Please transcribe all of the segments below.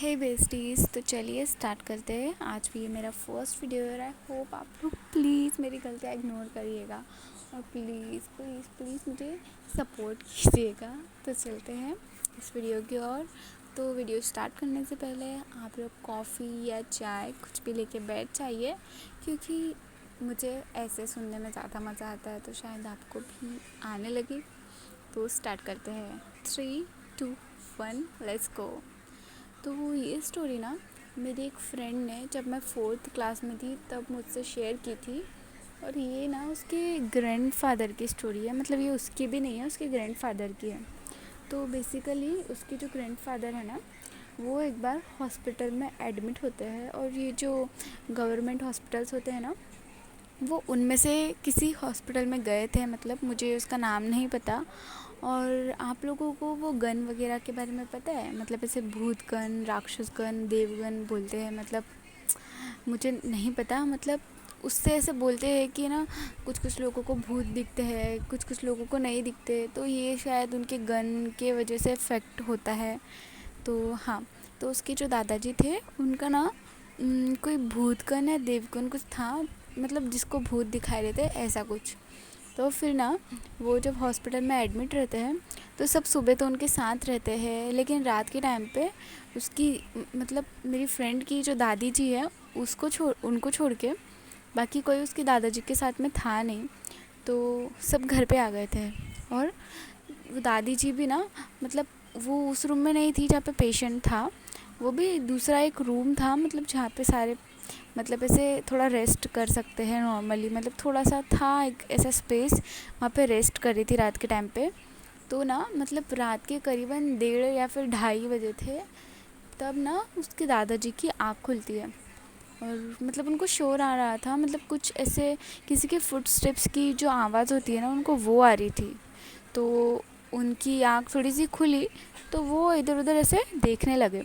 हे besties, तो चलिए start करते हैं। आज भी ये मेरा फर्स्ट वीडियो है। आई होप आप लोग प्लीज़ मेरी गलतियाँ इग्नोर करिएगा और प्लीज़ प्लीज़ प्लीज़ मुझे सपोर्ट कीजिएगा। तो चलते हैं इस वीडियो की ओर। तो वीडियो स्टार्ट करने से पहले आप लोग कॉफ़ी या चाय कुछ भी लेके बैठ जाइए, क्योंकि मुझे ऐसे सुनने में ज़्यादा मज़ा आता है, तो शायद आपको भी आने लगे। तो स्टार्ट करते हैं। 3, 2, 1, लेट्स गो। तो ये स्टोरी ना मेरी एक फ्रेंड ने जब मैं 4th क्लास में थी तब मुझसे शेयर की थी। और ये ना उसके ग्रैंडफ़ादर की स्टोरी है। मतलब ये उसकी भी नहीं है, उसके ग्रैंडफ़ादर की है। तो बेसिकली उसके जो ग्रैंडफ़ादर है ना, वो एक बार हॉस्पिटल में एडमिट होते हैं। और ये जो गवर्नमेंट हॉस्पिटल्स होते हैं ना, वो उनमें से किसी हॉस्पिटल में गए थे। मतलब मुझे उसका नाम नहीं पता। और आप लोगों को वो गन वगैरह के बारे में पता है? मतलब ऐसे भूत गन, राक्षस गन, देवगन बोलते हैं। मतलब मुझे नहीं पता। मतलब उससे ऐसे बोलते हैं कि ना कुछ कुछ लोगों को भूत दिखते हैं, कुछ कुछ लोगों को नहीं दिखते। तो ये शायद उनके गन के वजह से इफ़ेक्ट होता है। तो हाँ, तो उसके जो दादाजी थे उनका ना कोई भूत गन या देवगन कुछ था। मतलब जिसको भूत दिखाई देते ऐसा कुछ। तो फिर ना वो जब हॉस्पिटल में एडमिट रहते हैं तो सब सुबह तो उनके साथ रहते हैं, लेकिन रात के टाइम पे उसकी मतलब मेरी फ्रेंड की जो दादी जी है उनको छोड़ के बाकी कोई उसके दादाजी के साथ में था नहीं। तो सब घर पे आ गए थे। और वो दादी जी भी ना, मतलब वो उस रूम में नहीं थी जहाँ पे पेशेंट था। वो भी दूसरा एक रूम था, मतलब जहाँ पे सारे मतलब ऐसे थोड़ा रेस्ट कर सकते हैं नॉर्मली। मतलब थोड़ा सा था एक ऐसा स्पेस, वहाँ पे रेस्ट कर रही थी रात के टाइम पे। तो ना मतलब रात के करीबन 1:30 या फिर 2:30 बजे थे। तब ना उसके दादाजी की आँख खुलती है और मतलब उनको शोर आ रहा था। मतलब कुछ ऐसे किसी के फुट स्टेप्स की जो आवाज़ होती है ना, उनको वो आ रही थी। तो उनकी आँख थोड़ी सी खुली, तो वो इधर उधर ऐसे देखने लगे।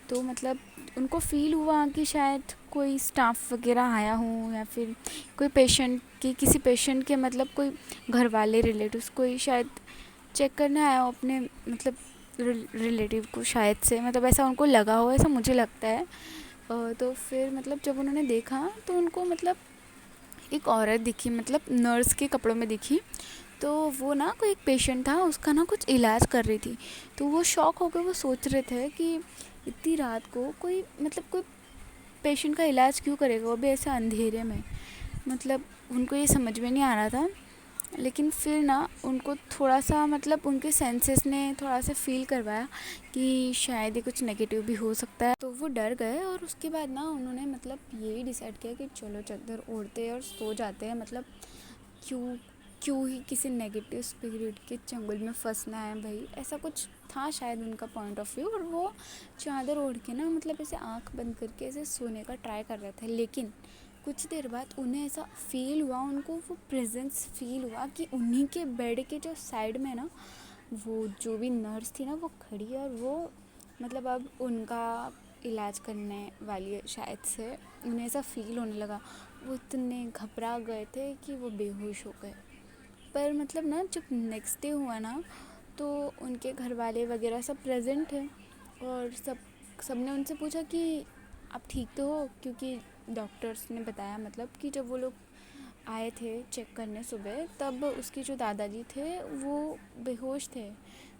तो मतलब उनको फ़ील हुआ कि शायद कोई स्टाफ वगैरह आया हो, या फिर कोई पेशेंट की किसी पेशेंट के मतलब कोई घर वाले रिलेटिव्स कोई शायद चेक करने आया हो अपने मतलब रिलेटिव को शायद से। मतलब ऐसा उनको लगा हो, ऐसा मुझे लगता है। तो फिर मतलब जब उन्होंने देखा तो उनको मतलब एक औरत दिखी, मतलब नर्स के कपड़ों में दिखी। तो वो ना कोई एक पेशेंट था, उसका ना कुछ इलाज कर रही थी। तो वो शॉक हो गए। वो सोच रहे थे कि इतनी रात को कोई मतलब कोई पेशेंट का इलाज क्यों करेगा, वो भी ऐसे अंधेरे में। मतलब उनको ये समझ में नहीं आ रहा था। लेकिन फिर ना उनको थोड़ा सा मतलब उनके सेंसेस ने थोड़ा सा फ़ील करवाया कि शायद ये कुछ नेगेटिव भी हो सकता है। तो वो डर गए और उसके बाद ना उन्होंने मतलब यही डिसाइड किया कि चलो चादर ओढ़ते हैं और सो जाते हैं। मतलब क्यों क्यों ही किसी नेगेटिव स्पिरिट के चंगुल में फंसना है भाई, ऐसा कुछ था शायद उनका पॉइंट ऑफ व्यू। और वो चादर ओढ़ के ना मतलब ऐसे आंख बंद करके ऐसे सोने का ट्राई कर रहे थे। लेकिन कुछ देर बाद उन्हें ऐसा फील हुआ, उनको वो प्रेजेंस फील हुआ कि उन्हीं के बेड के जो साइड में ना वो जो भी नर्स थी ना वो खड़ी है। और वो मतलब अब उनका इलाज करने वाली है शायद से। उन्हें ऐसा फील होने लगा। वो इतने घबरा गए थे कि वो बेहोश हो गए। पर मतलब ना जब नेक्स्ट डे हुआ ना, तो उनके घर वाले वगैरह सब प्रेजेंट थे। और सबने उनसे पूछा कि आप ठीक तो हो, क्योंकि डॉक्टर्स ने बताया मतलब कि जब वो लोग आए थे चेक करने सुबह, तब उसके जो दादाजी थे वो बेहोश थे।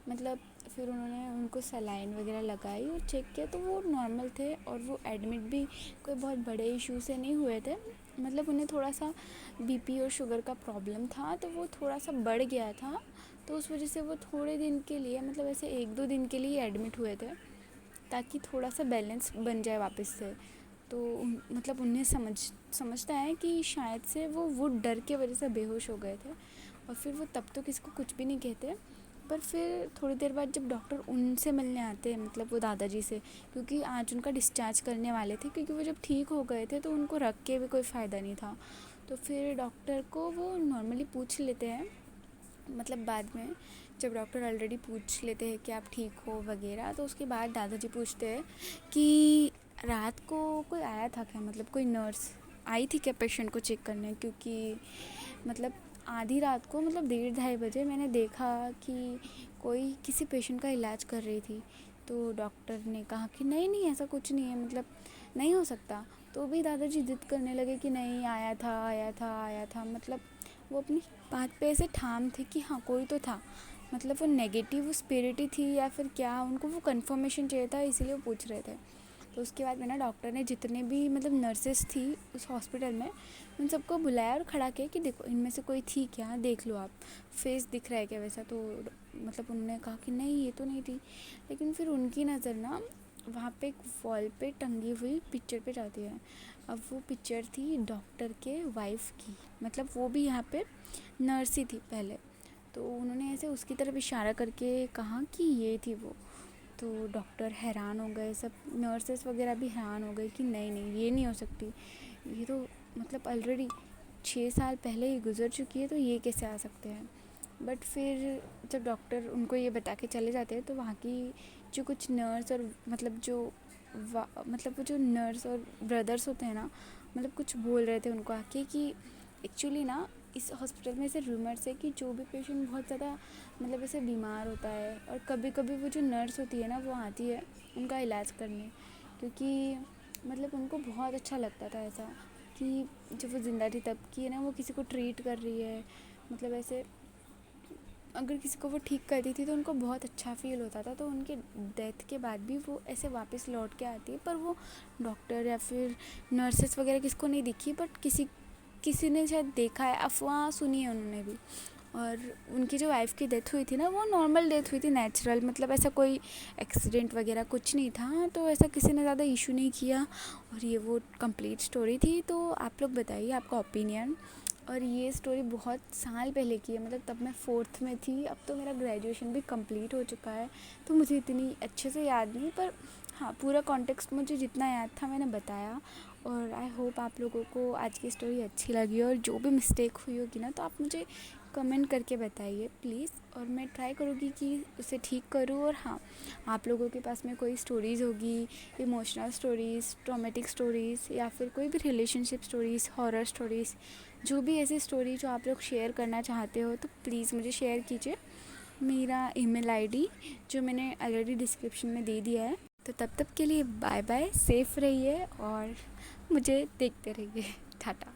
मतलब फिर उन्होंने उनको सलाइन वगैरह लगाई और चेक किया तो वो नॉर्मल थे। और वो एडमिट भी कोई बहुत बड़े इशू से नहीं हुए थे। मतलब उन्हें थोड़ा सा बीपी और शुगर का प्रॉब्लम था, तो वो थोड़ा सा बढ़ गया था। तो उस वजह से वो थोड़े दिन के लिए मतलब ऐसे 1-2 दिन के लिए एडमिट हुए थे, ताकि थोड़ा सा बैलेंस बन जाए वापस से। तो मतलब उन्हें समझता है कि शायद से वो डर के वजह से बेहोश हो गए थे। और फिर वो तब तो किसी को कुछ भी नहीं कहते। पर फिर थोड़ी देर बाद जब डॉक्टर उनसे मिलने आते हैं, मतलब वो दादाजी से, क्योंकि आज उनका डिस्चार्ज करने वाले थे, क्योंकि वो जब ठीक हो गए थे तो उनको रख के भी कोई फ़ायदा नहीं था। तो फिर डॉक्टर को वो नॉर्मली पूछ लेते हैं। मतलब बाद में जब डॉक्टर ऑलरेडी पूछ लेते हैं कि आप ठीक हो वगैरह, तो उसके बाद दादाजी पूछते हैं कि रात को कोई आया था क्या, मतलब कोई नर्स आई थी क्या पेशेंट को चेक करने। क्योंकि मतलब आधी रात को मतलब 1:30-2:30 बजे मैंने देखा कि कोई किसी पेशेंट का इलाज कर रही थी। तो डॉक्टर ने कहा कि नहीं नहीं ऐसा कुछ नहीं है, मतलब नहीं हो सकता। तो भी दादाजी ज़िद करने लगे कि नहीं, आया था आया था आया था। मतलब वो अपनी बात पे ऐसे ठाम थे कि हाँ कोई तो था। मतलब वो नेगेटिव स्पिरिट ही थी या फिर क्या, उनको वो कंफर्मेशन चाहिए था, इसीलिए वो पूछ रहे थे। तो उसके बाद में ना डॉक्टर ने जितने भी मतलब नर्सेस थी उस हॉस्पिटल में, उन सबको बुलाया और खड़ा किया कि देखो इनमें से कोई थी क्या, देख लो आप, फेस दिख रहा है क्या वैसा। तो मतलब उन्होंने कहा कि नहीं ये तो नहीं थी। लेकिन फिर उनकी नज़र ना वहाँ पे एक वॉल पे टंगी हुई पिक्चर पे जाती है। अब वो पिक्चर थी डॉक्टर के वाइफ की, मतलब वो भी यहाँ पे नर्स ही थी पहले। तो उन्होंने ऐसे उसकी तरफ इशारा करके कहा कि ये थी वो। तो डॉक्टर हैरान हो गए, सब नर्सेस वगैरह भी हैरान हो गए कि नहीं नहीं ये नहीं हो सकती, ये तो मतलब ऑलरेडी 6 साल पहले ही गुजर चुकी है, तो ये कैसे आ सकते हैं। बट फिर जब डॉक्टर उनको ये बता के चले जाते हैं तो वहाँ की जो कुछ नर्स और मतलब मतलब वो जो नर्स और ब्रदर्स होते हैं ना, मतलब कुछ बोल रहे थे उनको आके कि एक्चुअली ना इस हॉस्पिटल में ऐसे रूमर्स है कि जो भी पेशेंट बहुत ज़्यादा मतलब ऐसे बीमार होता है और कभी कभी वो जो नर्स होती है ना वो आती है उनका इलाज करने, क्योंकि मतलब उनको बहुत अच्छा लगता था ऐसा कि जब वो ज़िंदा थी तब कि है ना वो किसी को ट्रीट कर रही है, मतलब ऐसे अगर किसी को वो ठीक करती थी तो उनको बहुत अच्छा फ़ील होता था। तो उनके डेथ के बाद भी वो ऐसे वापस लौट के आती है, पर वो डॉक्टर या फिर नर्सेस वगैरह किसको नहीं दिखी, बट किसी किसी ने शायद देखा है, अफवाह सुनी है उन्होंने भी। और उनकी जो वाइफ़ की डेथ हुई थी ना वो नॉर्मल डेथ हुई थी, नेचुरल, मतलब ऐसा कोई एक्सीडेंट वगैरह कुछ नहीं था, तो ऐसा किसी ने ज़्यादा इशू नहीं किया। और ये वो कंप्लीट स्टोरी थी। तो आप लोग बताइए आपका ओपिनियन। और ये स्टोरी बहुत साल पहले की है, मतलब तब मैं 4th में थी, अब तो मेरा ग्रेजुएशन भी कंप्लीट हो चुका है, तो मुझे इतनी अच्छे से याद नहीं, पर हाँ पूरा कॉन्टेक्स्ट मुझे जितना याद था मैंने बताया। और आई होप आप लोगों को आज की स्टोरी अच्छी लगी, और जो भी मिस्टेक हुई होगी ना तो आप मुझे कमेंट करके बताइए प्लीज़, और मैं ट्राई करूँगी कि उसे ठीक करूँ। और हाँ, आप लोगों के पास में कोई स्टोरीज़ होगी, इमोशनल स्टोरीज़, ट्रॉमेटिक स्टोरीज़, या फिर कोई भी रिलेशनशिप स्टोरीज़, हॉरर स्टोरीज़, जो भी ऐसी स्टोरी जो आप लोग शेयर करना चाहते हो तो प्लीज़ मुझे शेयर कीजिए। मेरा ईमेल आईडी जो मैंने ऑलरेडी डिस्क्रिप्शन में दे दिया है। तो तब तक के लिए बाय बाय, सेफ़ रहिए और मुझे देखते रहिए। टाटा।